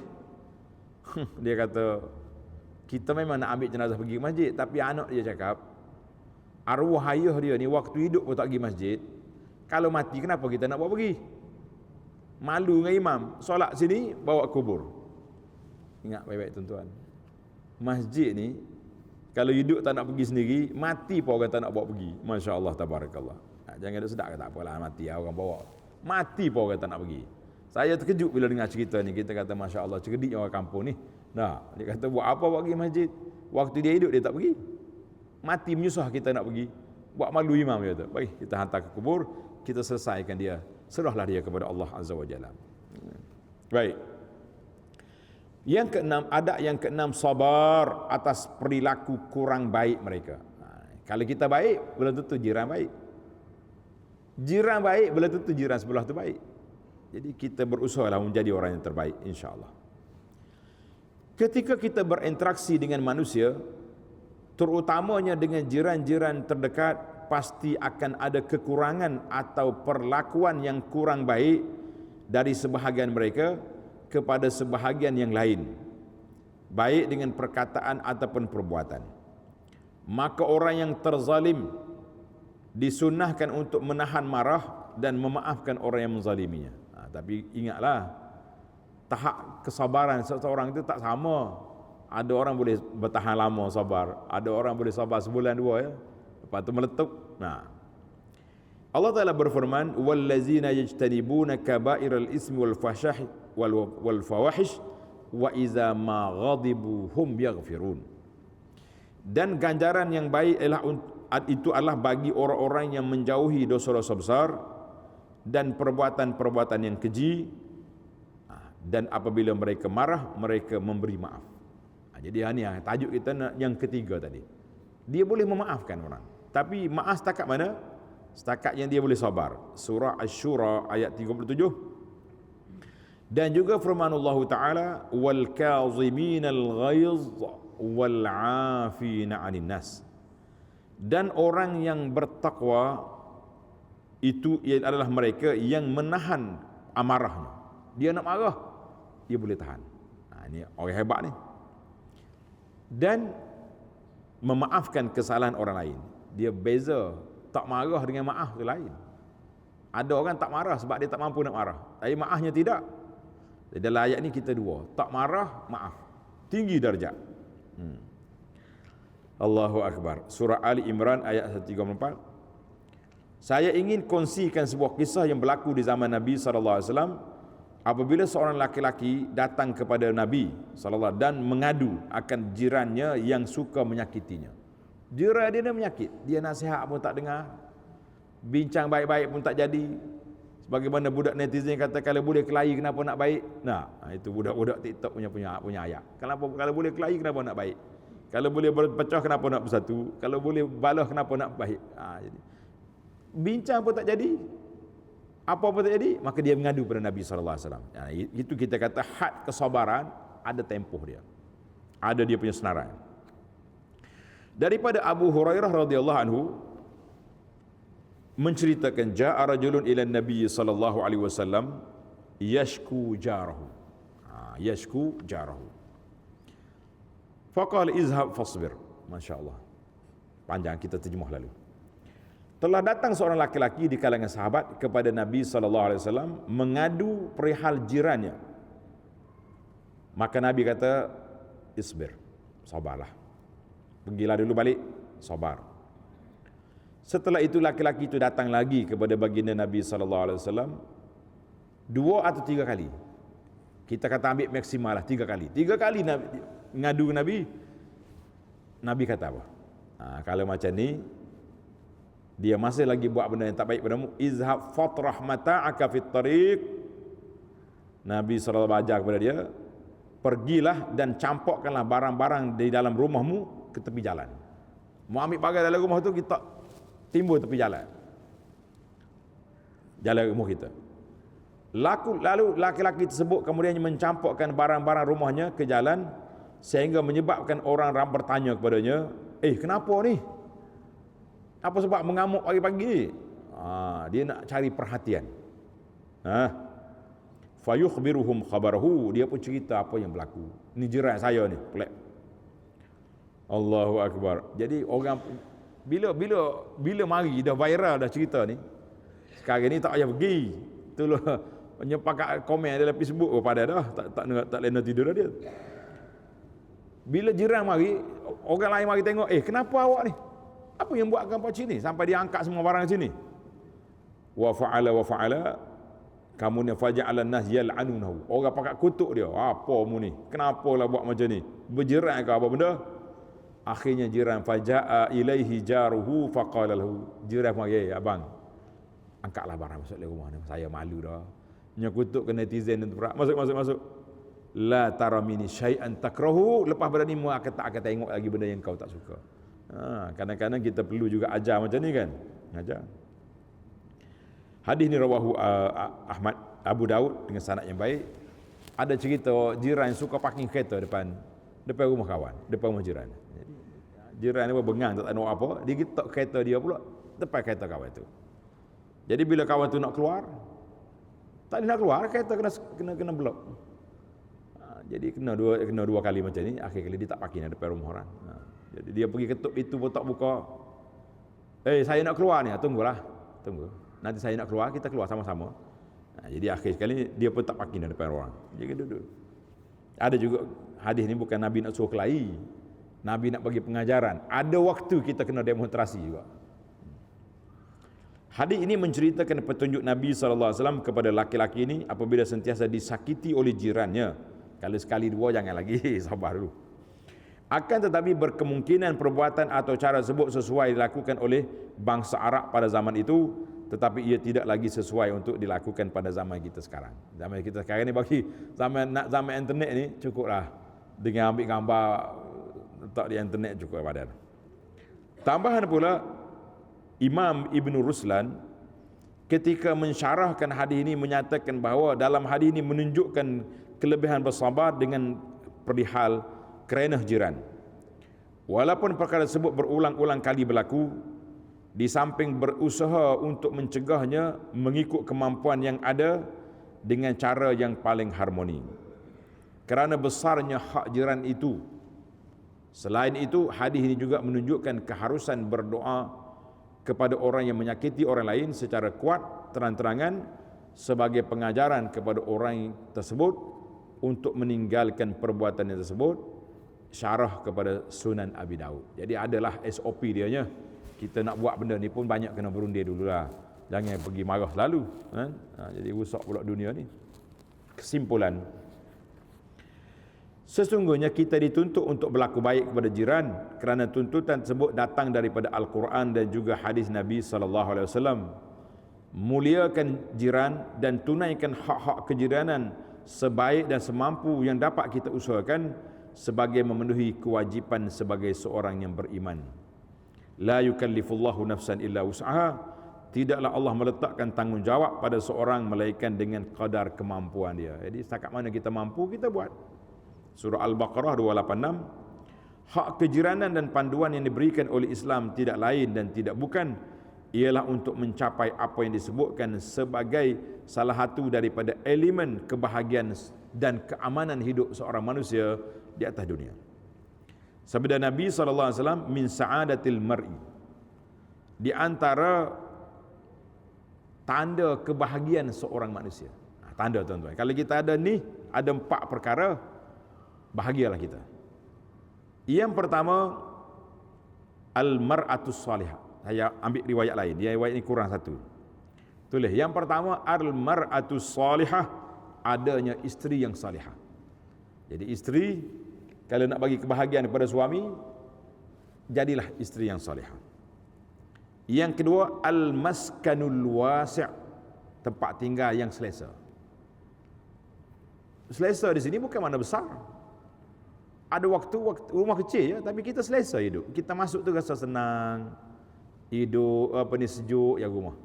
Dia kata, kita memang nak ambil jenazah pergi ke masjid, tapi anak dia cakap, arwah ayah dia ni waktu hidup pun tak pergi masjid, kalau mati kenapa kita nak bawa pergi? Malu dengan imam, solat sini bawa kubur. Ingat baik-baik tuan-tuan, masjid ni kalau hidup tak nak pergi sendiri, mati pun orang tak nak bawa pergi. Masya Allah, tabarakallah. Jangan duk sedap, tak apalah, mati orang bawa, mati pun orang tak nak pergi. Saya terkejut bila dengar cerita ni. Kita kata Masya Allah, cerdik orang kampung ni. Dia kata, buat apa buat pergi masjid? Waktu dia hidup dia tak pergi, mati menyusah kita nak pergi, buat malu imam dia tu. Baik, kita hantar ke kubur, kita selesaikan dia, serahlah dia kepada Allah Azza wa Jalla. Baik. Yang keenam, adab yang keenam, sabar atas perilaku kurang baik mereka. Kalau kita baik, belum tentu jiran baik. Jiran baik, belum tentu jiran sebelah tu baik. Jadi kita berusahalah menjadi orang yang terbaik, insya-Allah. Ketika kita berinteraksi dengan manusia, terutamanya dengan jiran-jiran terdekat, pasti akan ada kekurangan atau perlakuan yang kurang baik dari sebahagian mereka kepada sebahagian yang lain, baik dengan perkataan ataupun perbuatan. Maka orang yang terzalim disunnahkan untuk menahan marah dan memaafkan orang yang menzaliminya. Tapi ingatlah, tahap kesabaran seseorang itu tak sama. Ada orang boleh bertahan lama sabar, ada orang boleh sabar sebulan dua, ya, lepas tu meletup. Allah Ta'ala berfirman, wallazina yajtanibuna kaba'iral ismi wal fahsyahi wal fawahish wa iza ma ghadibu hum yaghfirun. Dan ganjaran yang baik itu adalah bagi orang-orang yang menjauhi dosa-dosa besar dan perbuatan-perbuatan yang keji, dan apabila mereka marah, mereka memberi maaf. Jadi ini tajuk kita yang ketiga tadi. Dia boleh memaafkan orang, tapi maaf setakat mana? Setakat yang dia boleh sabar. Surah Asy-Syura ayat 37. Dan juga firman Allah Ta'ala, wal kaziminal ghaiz wal 'afina 'anil nas. Dan orang yang bertakwa itu adalah mereka yang menahan amarahnya. Dia nak marah, dia boleh tahan. Ini orang hebat ni. Dan memaafkan kesalahan orang lain. Dia beza tak marah dengan maaf tu lain. Ada orang tak marah sebab dia tak mampu nak marah, tapi maafnya tidak. Dalam ayat ni kita dua, tak marah, maaf, tinggi darjat. Allahu Akbar. Surah Ali Imran ayat 134. Saya ingin kongsikan sebuah kisah yang berlaku di zaman Nabi SAW, apabila seorang laki-laki datang kepada Nabi SAW dan mengadu akan jirannya yang suka menyakitinya. Jiran dia menyakit, dia nasihat pun tak dengar, bincang baik-baik pun tak jadi. Sebagaimana budak netizen kata, kalau boleh kelahi kenapa nak baik? Nah, itu budak-budak TikTok punya ayat. Kalau boleh kelahi kenapa nak baik? Kalau boleh berpecah kenapa nak bersatu? Kalau boleh balah kenapa nak baik? Jadi bincang pun tak jadi, apa pun tak jadi, maka dia mengadu pada Nabi SAW. Itu kita kata had kesabaran, ada tempoh dia, ada dia punya senarai. Daripada Abu Hurairah radhiyallahu anhu menceritakan, ja'a rajulun ila Nabi sallallahu alaihi wasallam yashku jarahu. Yashku jarahu. Faqala izhab fasbir. Masya-Allah. Panjang, kita terjemah lalu. Telah datang seorang laki-laki di kalangan sahabat kepada Nabi sallallahu alaihi wasallam mengadu perihal jirannya. Maka Nabi kata, isbir, sabarlah. Pergilah dulu balik, sabar. Setelah itu laki-laki itu datang lagi kepada baginda Nabi SAW 2 atau 3 kali. Kita kata ambil maksimal lah 3 kali. 3 kali Nabi ngadu Nabi. Nabi kata apa? Kalau macam ni, dia masih lagi buat benda yang tak baik padamu, izhab fatrah mata'aka fit tariq. Nabi SAW ajar kepada dia, pergilah dan campakkanlah barang-barang di dalam rumahmu ke tepi jalan. Mau ambil barang dalam rumah tu, kita timbul tepi jalan rumah kita. Lalu laki-laki tersebut kemudian mencampakkan barang-barang rumahnya ke jalan, sehingga menyebabkan orang bertanya kepadanya, kenapa ni? Apa sebab mengamuk pagi-pagi ni? Dia nak cari perhatian. Fayukhbiruhum khabarahu, dia pun cerita apa yang berlaku. Ni jiran saya ni, pelik. Allahu Akbar. Jadi orang bila mari dah viral dah cerita ni, sekarang ni tak payah pergi. Itulah menyepakat komen dalam Facebook pada dah tak lena tidur dah dia. Bila jiran mari, orang lain mari tengok, kenapa awak ni? Apa yang buatkan pak cik ni sampai dia angkat semua barang sini? Wa fa'ala kamu ni faja'alan nas yal'anunahu. Orang pakat kutuk dia. Apa mu ni? Kenapalah buat macam ni? Berjiran ke apa benda? Akhirnya jiran faja'a ilaihi jaruhu faqala lahu. Jiran mari, abang, angkatlah barang masuk dalam rumah ni. Saya malu dah. Nyekutuk ke netizen tu berat. Masuk. La tara mini syai'an takrahu. Lepas pada ni mu tak akan tengok lagi benda yang kau tak suka. Kadang-kadang kita perlu juga ajar macam ni kan. Ajar. Hadis ni rawahu Ahmad, Abu Daud dengan sanad yang baik. Ada cerita jiran suka parking kereta depan rumah kawan, depan rumah jiran. Jiran ni bengang tak tahu apa, dia getok kereta dia pula depan kereta kawan tu. Jadi bila kawan tu nak keluar, tak dia nak keluar, kereta kena blok. Jadi kena dua kali macam ni, akhir kali dia tak parking depan rumah orang. Jadi dia pergi ketuk pintu pun tak buka. Saya nak keluar ni, tunggu. Nanti saya nak keluar, kita keluar sama-sama. Jadi akhir sekali dia pun tak parking depan orang. Jadi duduk. Ada juga hadis ni bukan Nabi nak suruh kelahi, Nabi nak bagi pengajaran. Ada waktu kita kena demonstrasi juga. Hadis ini menceritakan petunjuk Nabi SAW kepada laki-laki ini apabila sentiasa disakiti oleh jirannya. Kalau sekali dua jangan lagi, sabar dulu. Akan tetapi berkemungkinan perbuatan atau cara tersebut sesuai dilakukan oleh bangsa Arab pada zaman itu, tetapi ia tidak lagi sesuai untuk dilakukan pada zaman kita sekarang. Zaman kita sekarang ni bagi zaman internet ni cukuplah dengan ambil gambar letak di internet cukup badan. Tambahan pula Imam Ibn Ruslan ketika mensyarahkan hadis ini menyatakan bahawa dalam hadis ini menunjukkan kelebihan bersabar dengan perihal kerenah jiran. Walaupun perkara tersebut berulang-ulang kali berlaku, di samping berusaha untuk mencegahnya mengikut kemampuan yang ada dengan cara yang paling harmoni. Kerana besarnya hak jiran itu, Selain itu, hadis ini juga menunjukkan keharusan berdoa kepada orang yang menyakiti orang lain secara kuat, terang-terangan, sebagai pengajaran kepada orang tersebut untuk meninggalkan perbuatan yang tersebut, syarah kepada Sunan Abi Daud. Jadi adalah SOP dia nya. Kita nak buat benda ni pun banyak kena berunding dululah. Jangan pergi marah lalu, kan? Jadi rusak pula dunia ni. Kesimpulan, sesungguhnya kita dituntut untuk berlaku baik kepada jiran kerana tuntutan tersebut datang daripada Al-Quran dan juga hadis Nabi SAW. Muliakan jiran dan tunaikan hak-hak kejiranan sebaik dan semampu yang dapat kita usahakan sebagai memenuhi kewajipan sebagai seorang yang beriman. La yukallifullahu nafsan illa wus'aha. Tidaklah Allah meletakkan tanggungjawab pada seorang melainkan dengan kadar kemampuan dia. Jadi setakat mana kita mampu, kita buat. Surah Al-Baqarah 286. Hak kejiranan dan panduan yang diberikan oleh Islam tidak lain dan tidak bukan ialah untuk mencapai apa yang disebutkan sebagai salah satu daripada elemen kebahagiaan dan keamanan hidup seorang manusia di atas dunia. Sabda Nabi SAW, min sa'adatil mar'i, di antara tanda kebahagiaan seorang manusia. Tanda tuan-tuan, kalau kita ada ni, ada 4 perkara, bahagialah kita. Yang pertama, al-mar'atus salihah. Saya ambil riwayat lain, dia riwayat ini kurang satu. Tulis, yang pertama, al-mar'atus salihah, adanya isteri yang salihah. Jadi isteri, kalau nak bagi kebahagiaan kepada suami, jadilah isteri yang salihah. Yang kedua, al-maskanul wasi', tempat tinggal yang selesa. Selesa di sini bukan mana besar. Ada waktu rumah kecil ya, tapi kita selesa hidup. Kita masuk tu rasa senang. Hidup sejuk ya rumah.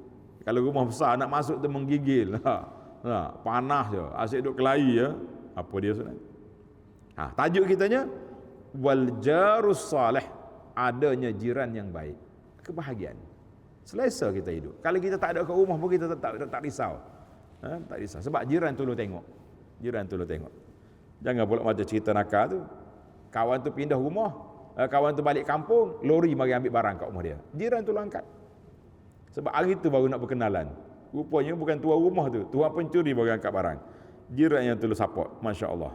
Kalau rumah besar nak masuk tu menggigil. Panas je, asyik duduk kelahi ya. Apa dia sebenarnya? Tajuk kitanya wal jarus salih, adanya jiran yang baik. Kebahagiaan. Selesa kita hidup. Kalau kita tak ada kat rumah pun kita tak risau. Tak risau. Sebab jiran tolong tengok. Jiran tolong tengok. Jangan pula macam cerita nakal tu. Kawan tu pindah rumah, kawan tu balik kampung, lori mari ambil barang kat rumah dia. Jiran tolong angkat. Sebab hari tu baru nak berkenalan. Rupanya bukan tuan rumah tu, tuan pencuri baru angkat barang. Jiran yang tolong support. Masya-Allah.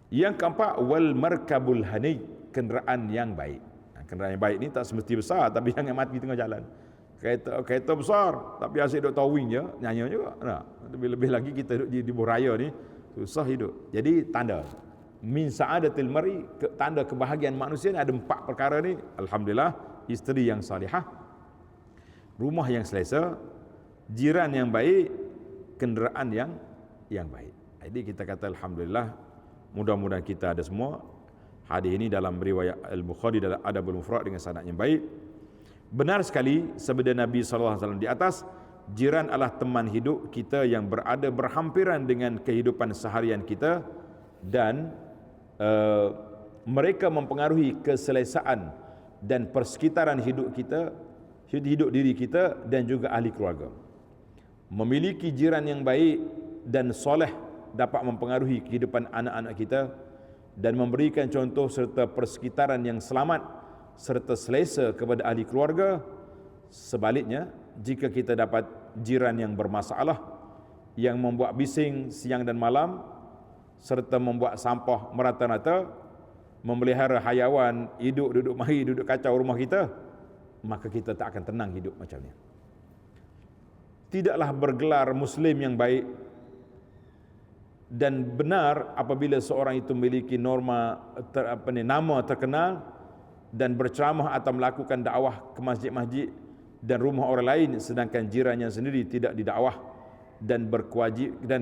Yang keempat, wal markabul hani, kenderaan yang baik. Kenderaan yang baik ni tak semesti besar, tapi jangan mati tengah jalan. Kereta besar tapi asyik duk towing je, nyanyi juga. Lebih lagi kita duduk di raya ni susah hidup. Jadi tanda min sa'adatil mar'i, tanda kebahagiaan manusia ni ada 4 perkara ni. Alhamdulillah, isteri yang salihah, rumah yang selesa, jiran yang baik, kenderaan yang baik. Jadi kita kata alhamdulillah, mudah-mudahan kita ada semua. Hadis ini dalam riwayat Al-Bukhari dalam Adabul Mufrad dengan sanad yang baik. Benar sekali sabda Nabi SAW di atas, jiran adalah teman hidup kita yang berada berhampiran dengan kehidupan seharian kita dan mereka mempengaruhi keselesaan dan persekitaran hidup kita, hidup diri kita dan juga ahli keluarga. Memiliki jiran yang baik dan soleh dapat mempengaruhi kehidupan anak-anak kita dan memberikan contoh serta persekitaran yang selamat serta selesa kepada ahli keluarga. Sebaliknya, jika kita dapat jiran yang bermasalah, yang membuat bising siang dan malam serta membuat sampah merata-rata, memelihara haiwan, duduk mari duduk kacau rumah kita, maka kita tak akan tenang hidup macam ni. Tidaklah bergelar muslim yang baik dan benar apabila seorang itu memiliki nama terkenal dan berceramah atau melakukan dakwah ke masjid-masjid dan rumah orang lain, sedangkan jirannya sendiri tidak didakwah dan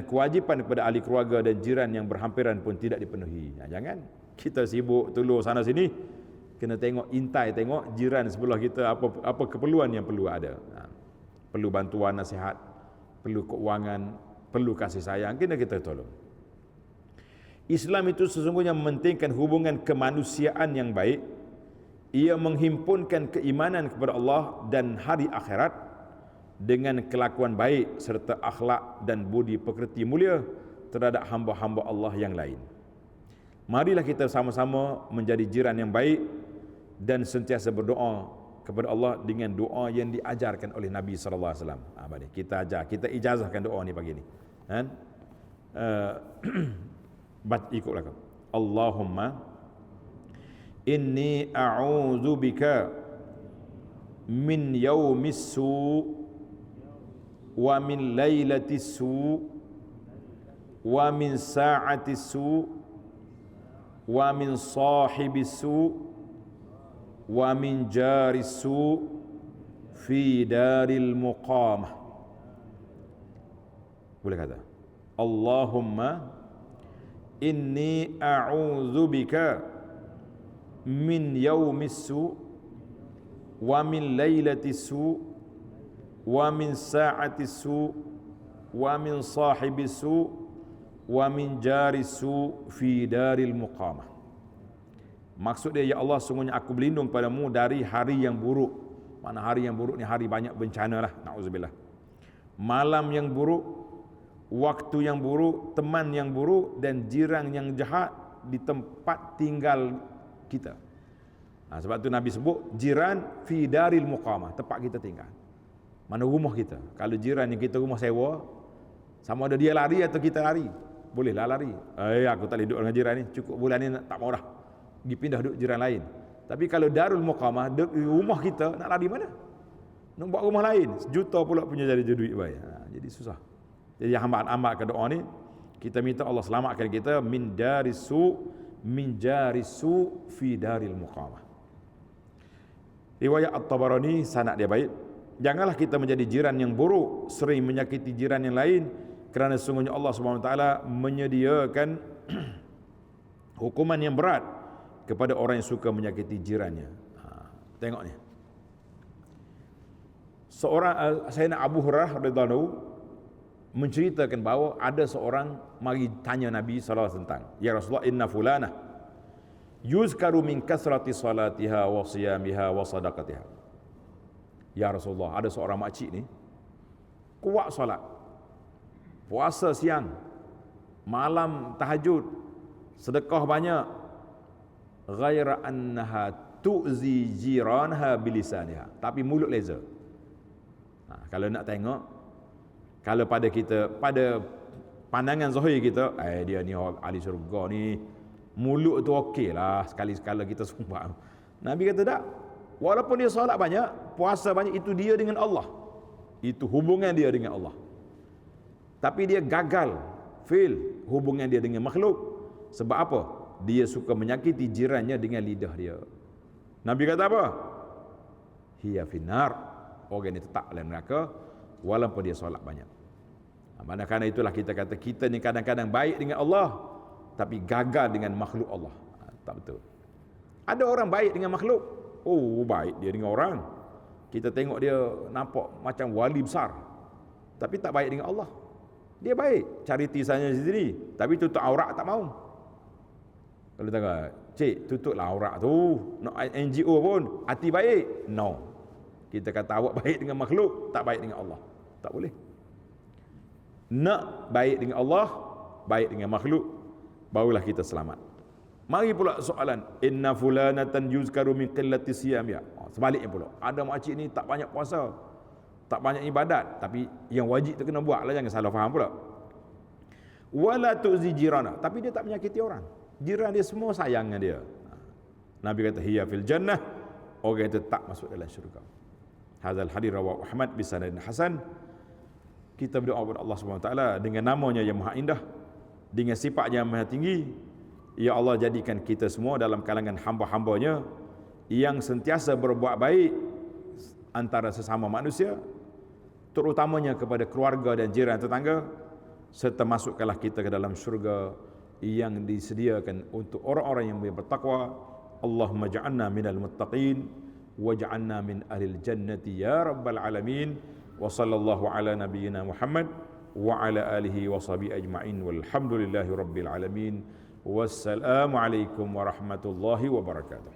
kewajipan kepada ahli keluarga dan jiran yang berhampiran pun tidak dipenuhi. Jangan kita sibuk tolong sana sini, kena tengok, intai tengok jiran sebelah kita apa keperluan yang perlu ada. Perlu bantuan nasihat, perlu keuangan, perlu kasih sayang, kena kita tolong. Islam itu sesungguhnya mementingkan hubungan kemanusiaan yang baik. Ia menghimpunkan keimanan kepada Allah dan hari akhirat dengan kelakuan baik serta akhlak dan budi pekerti mulia terhadap hamba-hamba Allah yang lain. Marilah kita sama-sama menjadi jiran yang baik dan sentiasa berdoa kepada Allah dengan doa yang diajarkan oleh Nabi sallallahu alaihi wasallam. Kita ajar, kita ijazahkan doa ni pagi ni. Kan? Ikutlah kau. Allahumma inni a'udzu bika min yaumis su wa min lailatis su wa min sa'atis su wa min sahibis su wa min jaris su fi daril muqamah. Boleh kata Allahumma inni a'udzu bika min yaumis su wa min lailatis su wa min sa'atis su wa min sahibis su wa min jaris su fi daril muqamah. Maksud dia, ya Allah, sungguhnya aku berlindung padamu dari hari yang buruk. Mana hari yang buruk ni hari banyak bencana lah, na'udzubillah. Malam yang buruk, waktu yang buruk, teman yang buruk dan jiran yang jahat di tempat tinggal kita. Sebab tu Nabi sebut jiran fi daril muqamah, tempat kita tinggal. Mana rumah kita. Kalau jiran yang kita rumah sewa, sama ada dia lari atau kita lari, bolehlah lari. Aku tak boleh duduk dengan jiran ni, cukup bulan ni tak mau dah, pergi pindah duduk jiran lain. Tapi kalau darul muqamah, rumah kita, nak lari mana? Nak buat rumah lain, sejuta pula punya jadi duit bayar. Jadi susah. Jadi hamba ke doa ni, kita minta Allah selamatkan kita min jarisu fi daril muqamah. Riwayat At-Tabarani, sanad dia baik. Janganlah kita menjadi jiran yang buruk, sering menyakiti jiran yang lain, kerana sungguhnya Allah Subhanahu Wa Taala menyediakan hukuman yang berat kepada orang yang suka menyakiti jirannya. Tengok ni. Seorang Sayyidina Abu Hurairah radhiyallahu anhu menceritakan bahawa ada seorang mari tanya Nabi sallallahu alaihi wasallam tentang, ya Rasulullah, inna fulanah yuzkaru min kasrati salatiha wa siyamiha wa sadaqatiha. Ya Rasulullah, ada seorang makcik ni kuat solat, puasa siang, malam tahajud, sedekah banyak, ghaira annaha tu'zi jiranha bilisaniha, tapi mulut leza. Kalau nak tengok, kalau pada kita, pada pandangan zahir kita, dia ni ahli syurga ni, mulut tu okey lah, sekali-sekala kita sumpah. Nabi kata tak, walaupun dia solat banyak, puasa banyak, itu dia dengan Allah, itu hubungan dia dengan Allah. Tapi dia gagal, fail hubungan dia dengan makhluk. Sebab apa? Dia suka menyakiti jirannya dengan lidah dia. Nabi kata apa? Hiya finnar, orang ini tetap dalam neraka walaupun dia solat banyak. Manakala itulah kita kata kita ni kadang-kadang baik dengan Allah tapi gagal dengan makhluk Allah. Tak betul. Ada orang baik dengan makhluk, baik dia dengan orang, kita tengok dia nampak macam wali besar, tapi tak baik dengan Allah. Dia baik, charity saja sendiri, tapi tutup aurat tak mau. Kalau tengok, cik, tutuplah aurat tu, nak NGO pun hati baik, no. Kita kata awak baik dengan makhluk, tak baik dengan Allah, tak boleh. Nak baik dengan Allah, baik dengan makhluk, barulah kita selamat. Mari pula soalan, inna fulanatan yuzkaru min qillati siyamiha. Sebaliknya pula, ada makcik ni tak banyak puasa, tak banyak ibadat, tapi yang wajib tu kena buat lah, jangan salah faham pula. Wala tu'zi jirana, tapi dia tak menyakiti orang, jiran dia semua sayang dengan dia. Nabi kata hiya fil jannah, orang itu tak masuk dalam syurga. Hadzal hadis rawahu Ahmad bi sanadin hasan. Kita berdoa kepada Allah Subhanahu Wa Taala dengan namanya yang maha indah, dengan sifatnya yang maha tinggi. Ya Allah, jadikan kita semua dalam kalangan hamba-hambanya yang sentiasa berbuat baik antara sesama manusia, terutamanya kepada keluarga dan jiran tetangga, serta masukkanlah kita ke dalam syurga yang disediakan untuk orang-orang yang bertakwa. Allahumma ja'alna minal muttaqin waj'alna min ahlil jannati ya rabbal alamin. Wa sallallahu ala nabiyyina Muhammad wa ala alihi wa sahbihi ajma'in walhamdulillahi rabbil alamin. Wassalamu alaikum warahmatullahi wabarakatuh.